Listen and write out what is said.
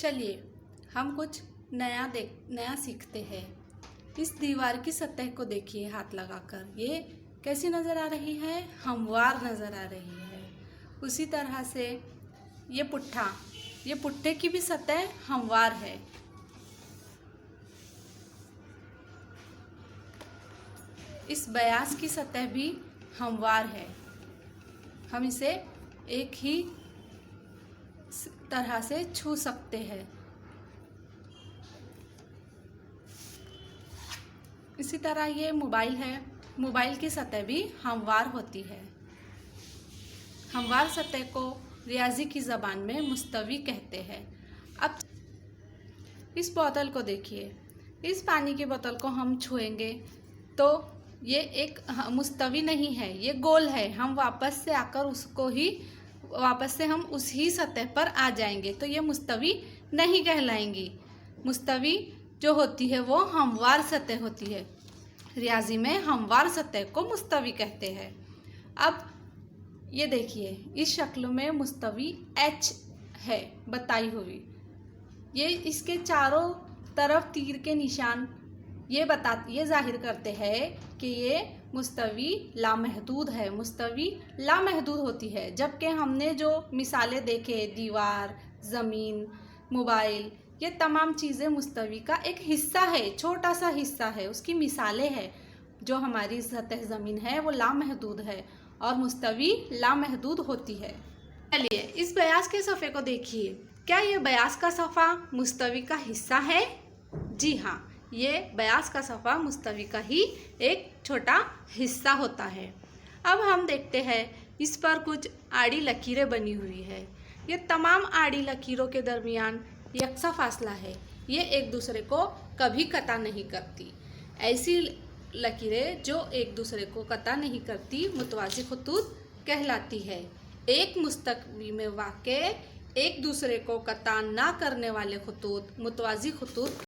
चलिए हम कुछ नया सीखते हैं। इस दीवार की सतह को देखिए हाथ लगाकर, ये कैसी नज़र आ रही है? हमवार नज़र आ रही है। उसी तरह से ये पुट्ठे की भी सतह हमवार है। इस बयास की सतह भी हमवार है। हम इसे एक ही तरह से छू सकते हैं। इसी तरह ये मोबाइल है, मोबाइल की सतह भी हमवार होती है। हमवार सतह को रियाजी की ज़बान में मुस्तवी कहते हैं। अब इस बोतल को देखिए, इस पानी की बोतल को हम छुएंगे तो ये एक मुस्तवी नहीं है, ये गोल है। हम वापस से आकर वापस से हम उसी सतह पर आ जाएंगे तो ये मुस्तवी नहीं कहलाएंगी। मुस्तवी जो होती है वो हमवार सतह होती है। रियाजी में हमवार सतह को मुस्तवी कहते हैं। अब ये देखिए, इस शक्ल में मुस्तवी एच है बताई हुई। ये इसके चारों तरफ तीर के निशान ये जाहिर करते हैं कि ये मुस्तवी लामहदूद है। मुस्तवी लामहदूद होती है, जबकि हमने जो मिसालें देखे, दीवार, ज़मीन, मोबाइल, ये तमाम चीज़ें मुस्तवी का एक हिस्सा है, छोटा सा हिस्सा है। उसकी मिसालें हैं। जो हमारी सतह ज़मीन है वो लामहदूद है और मुस्तवी लामहदूद होती है। चलिए इस बयास के सफ़े को देखिए। क्या ये बयास का सफ़ा मुस्तवी का हिस्सा है? जी हाँ, ये बयास का सफ़ा मुस्तवी का ही एक छोटा हिस्सा होता है। अब हम देखते हैं, इस पर कुछ आड़ी लकीरें बनी हुई है। ये तमाम आड़ी लकीरों के दरमियान यकसा फासला है। ये एक दूसरे को कभी कता नहीं करती। ऐसी लकीरें जो एक दूसरे को कता नहीं करती मुतवाज़ी खुतूत कहलाती है। एक मुस्तवी में वाक़े एक दूसरे को कता ना करने वाले खुतूत मुतवाज़ी खुतूत